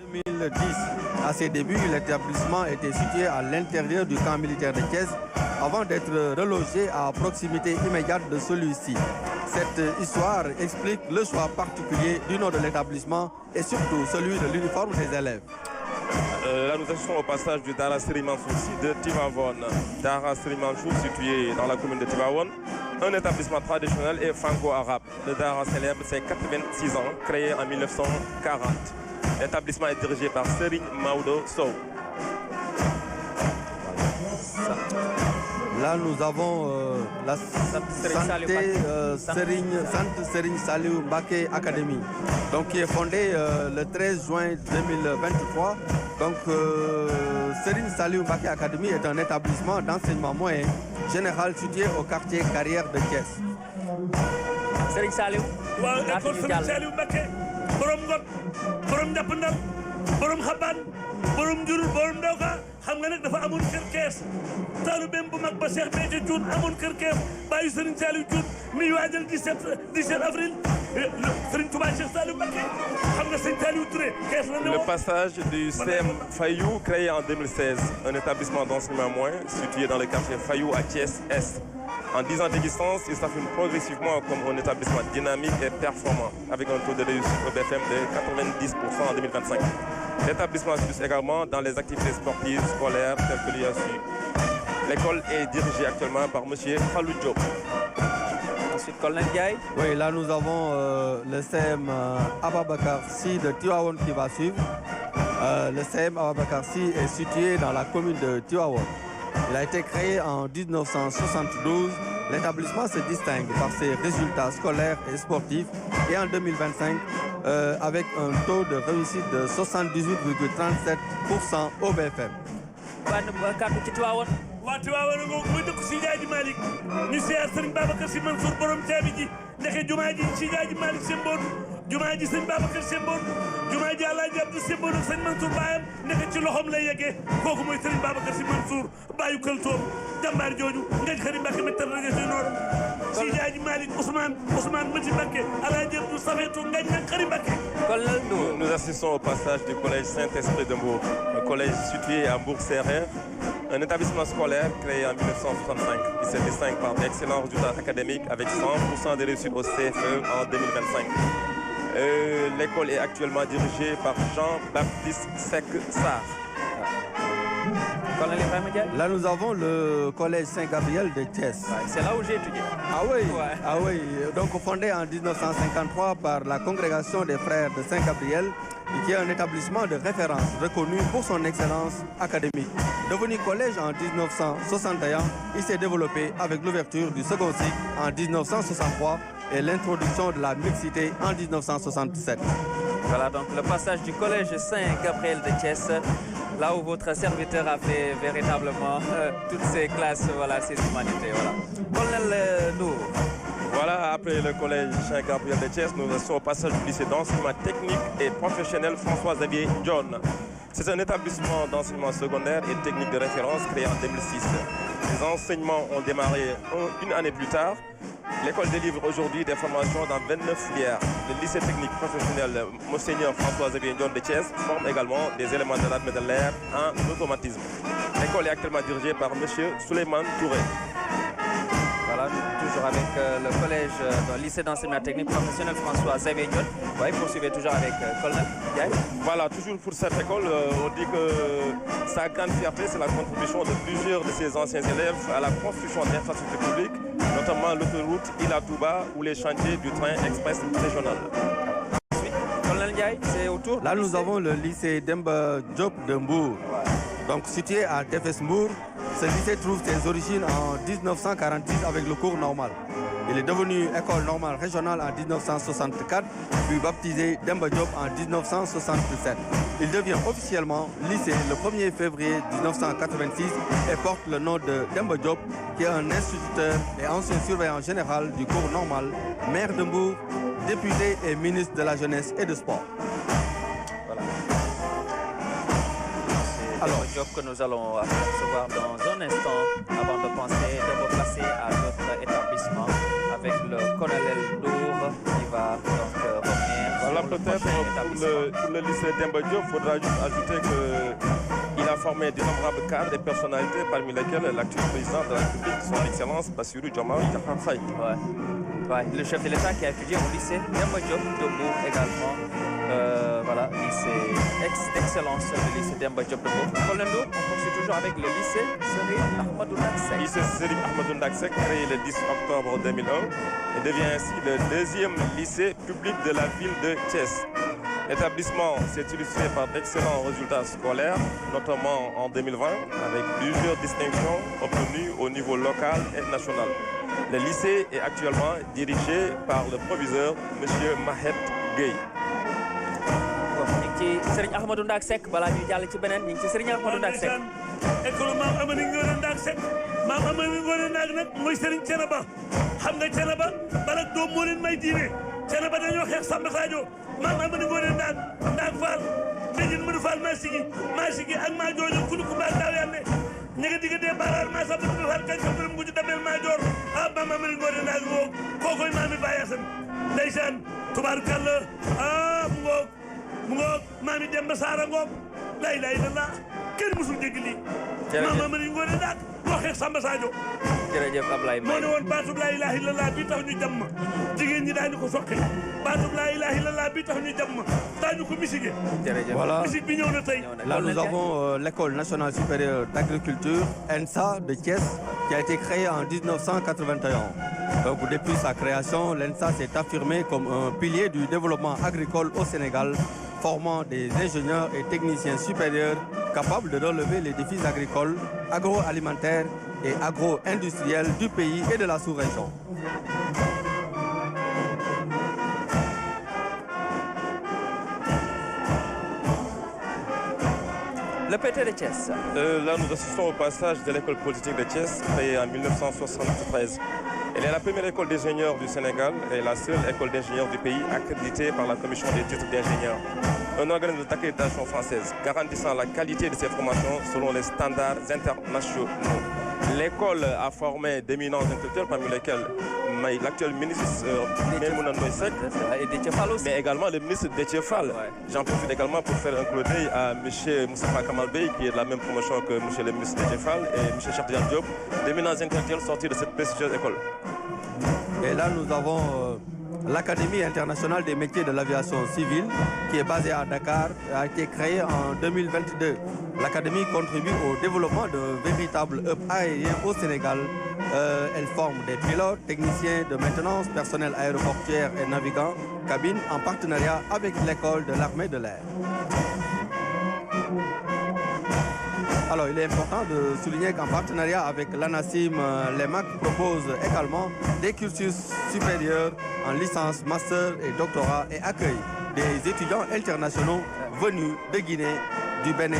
2010, à ses débuts, l'établissement était situé à l'intérieur du camp militaire de Thiès avant d'être relogé à proximité immédiate de celui-ci. Cette histoire explique le choix particulier du nom de l'établissement et surtout celui de l'uniforme des élèves. Là, nous assistons au passage du Dara Seri Mansour de Tivaouane. Dara Seri Mansour, situé dans la commune de Tivaouane, un établissement traditionnel et franco-arabe. Le Dara célèbre ses 86 ans, créé en 1940. L'établissement est dirigé par Serigne Maodo Sow. Là, nous avons la Serigne Saliou Mbacké Academy, donc qui est fondée le 13 juin 2023. Donc, Serigne Saliou Mbacké Academy est un établissement d'enseignement moyen général situé au quartier Carrière de Thiès. Serigne Saliou. waaw école Serigne Saliou Mbacké borom ngot borom njàppandal borom xabaan borom njurul borom ndawka xam nga nag dafa amoon kër kees taalibeem bu mag ba Cheikh Béthio Thioune amoon kër kees bàyyi Serigne Saliou Thioune mi waajal 17 avril Serigne Touba Cheikh Saliou Mbacké xam nga Serigne Saliou Touré kees la ne Le passage du CEM Fayou, créé en 2016, un établissement d'enseignement moyen situé dans le quartier Fayou à Thiès-Est. En 10 ans d'existence, il s'affirme progressivement comme un établissement dynamique et performant, avec un taux de réussite au BFM de 90% en 2025. L'établissement s'illustre également dans les activités sportives, scolaires, telles que l'IASU. L'école est dirigée actuellement par M. Khalou Diop. Ensuite, Colonel Ndiaye. Oui, là nous avons le CM Ababakar Sy de Tivaouane qui va suivre. Le CM Ababakar Sy est situé dans la commune de Tivaouane. Il a été créé en 1972. L'établissement se distingue par ses résultats scolaires et sportifs et en 2025 avec un taux de réussite de 78,37% au BFM. waa Tivaouane ngoogu muy dëkk Seydi Hadji Malick ñu siyaar Serigne Babacar Sy Mansour borom caabi ji ndeke jumaa ji Seydi Hadji Malick Semboodu jumaa ji Serigne Babacar Semboodu jumaa ji Alaaji Abdou Semboodu ak Serigne Mansour baayam ndeke ci loxoom lay yeggee kooku mooy Serigne Babacar Sy Mansour baayu Këltoom jàmbaar jooju ngañ xari Mbacké méttar rajo si noor Seydi Hadji Malick Ousmane Mati Mbacké Alaaji Abdou Safetou ngañ nag xari Mbacké. Nous assistons au passage du collège Saint-Esprit de Mbour, un collège situé à Mbour-Sérère, un établissement scolaire créé en 1965 qui se distingue par d'excellents résultats académiques avec 100% de réussite au CFE en 2025. L'école est actuellement dirigée par Jean-Baptiste Seck Sarr. Là, nous avons le collège Saint-Gabriel de Thiès. C'est là où j'ai étudié. Ah oui, Ouais. ah oui. Donc fondé en 1953 par la congrégation des frères de Saint-Gabriel, qui est un établissement de référence reconnu pour son excellence académique. Devenu collège en 1961, il s'est développé avec l'ouverture du second cycle en 1963 et l'introduction de la mixité en 1967. Voilà donc le passage du collège Saint-Gabriel de Thiès, là où votre serviteur a fait véritablement toutes ces classes, voilà, ces humanités. Voilà. Colonel Nour. Voilà, après le collège Saint-Gabriel de Thiès, nous sommes au passage du lycée d'enseignement technique et professionnel François-Xavier John. C'est un établissement d'enseignement secondaire et technique de référence créé en 2006. Les enseignements ont démarré une année plus tard. L'école délivre aujourd'hui des formations dans 29 filières. Le lycée technique professionnel Monseigneur François-Xavier John de Thiès forme également des éléments de l'armée de l'air en automatisme. L'école est actuellement dirigée par M. Souleymane Touré. Voilà, toujours avec le collège, le lycée d'enseignement technique professionnel François-Xavier John. Oui, poursuivez toujours avec Colonel Ndiaye. Voilà, toujours pour cette école, on dit que sa grande fierté, c'est la contribution de plusieurs de ses anciens élèves à la construction d'infrastructures publiques, notamment l'autoroute Ila-Touba ou les chantiers du train express régional. Ensuite, Colonel Ndiaye, c'est autour. Là, nous avons le lycée Demba Diop de Mbour. Donc, situé à Tefes Mbour, ce lycée trouve ses origines en 1946 avec le cours normal. Il est devenu école normale régionale en 1964, puis baptisé Demba Diop en 1977. Il devient officiellement lycée le 1er février 1986 et porte le nom de Demba Diop, qui est un instituteur et ancien surveillant général du cours normal, maire de Mbour, député et ministre de la Jeunesse et de Sport. Voilà. Alors, job que nous allons recevoir dans un instant avant de passer à notre établissement avec le colonel Nour qui va donc revenir Alors peut-être pour le lycée Demba Diop, il faudra juste ajouter qu'il a formé d'innombrables cadres et personnalités, parmi lesquels l'actuel président de la République, son Excellence Bassirou Diomaye Diakhar Faye. Ouais, le chef de l'État qui a étudié au lycée Demba Diop de Mbour également. Voilà, lycée d'excellence, le lycée Demba Diop de Mbour. Colendo, on poursuit toujours avec le lycée Serigne Ahmadou Ndak Seck. Le lycée Serigne Ahmadou Ndak Seck, créé le 10 octobre 2001, et devient ainsi le deuxième lycée public de la ville de Thiès. L'établissement s'est illustré par d'excellents résultats scolaires, notamment en 2020, avec plusieurs distinctions obtenues au niveau local et national. Le lycée est actuellement dirigé par le proviseur M. Mahet Gueye. Ci Serigne Ahmadou Ndak Seck balaa ñuy jàll ci beneen ñu ngi ci Serigne Ahmadou Ndak Seck. école maam Amady Ngoné Ndak Seck maam Amady Ngoné Ndak nag mooy Serigne Thiénaba xam nga Thiénaba balak doom moo leen may diine Thiénaba dañoo xeex Samba Sadio maam Amady Ngoné Ndak Fall mbéjin Modou Fall maa sigi ak maa joojo kulu ku baax daaw yàlla ñi nga digga dee baaraar maa Samba Doudou Fall kañ ko bërëm ngu ci damel maa joor maam Amady Ngoné Ndak ngoog kookoy maami Baye Assane ndeysaan tubaarkàlla mu ngoog maami Demba Saara ngoog la ilaha illallah kenn musul dégg lii maam Amady Ngoné Ndak moo xeex Samba Sadio jërëjëf Ablaye Mbaye moo ne woon baatub laa ilaha illallah bi tax ñu jàmm jigéen ñi daañu ko soqi baatub laa ilaha illallah bi tax ñu jàmm daañu ko misige voilà misig bi ñëw na tey là nous avons l'école nationale supérieure d'agriculture ENSA de Thiès qui a été créée en 1981. Donc depuis sa création, l'ENSA s'est affirmée comme un pilier du développement agricole au Sénégal, formant des ingénieurs et techniciens supérieurs capables de relever les défis agricoles, agroalimentaires et agro-industriels du pays et de la sous-région. Le PT de Thiès. Là, nous assistons au passage de l'école politique de Thiès, créée en 1973. Elle est la première école d'ingénieurs du Sénégal et la seule école d'ingénieurs du pays accréditée par la Commission des titres d'ingénieurs, un organisme d'accréditation française garantissant la qualité de ses formations selon les standards internationaux. L'école a formé d'éminents intellectuels, parmi lesquels l'actuel ministre Maïmouna Ndoye Seck, mais également le ministre Déthié Fall. J'en profite également pour faire un clin d'œil à M. Moustapha Kamal Bey, qui est de la même promotion que M. le ministre Déthié Fall, et M. Cheikh Tidiane Diop, d'éminents intellectuels sortis de cette prestigieuse école. Et là, nous avons l'Académie internationale des métiers de l'aviation civile, qui est basée à Dakar, a été créée en 2022. L'Académie contribue au développement de véritables hubs aériens au Sénégal. Elle forme des pilotes, techniciens de maintenance, personnel aéroportuaire et navigants, cabines en partenariat avec l'école de l'armée de l'air. Alors, il est important de souligner qu'en partenariat avec l'ANACIM, l'EMAC propose également des cursus supérieurs en licence, master et doctorat et accueille des étudiants internationaux venus de Guinée, du Bénin,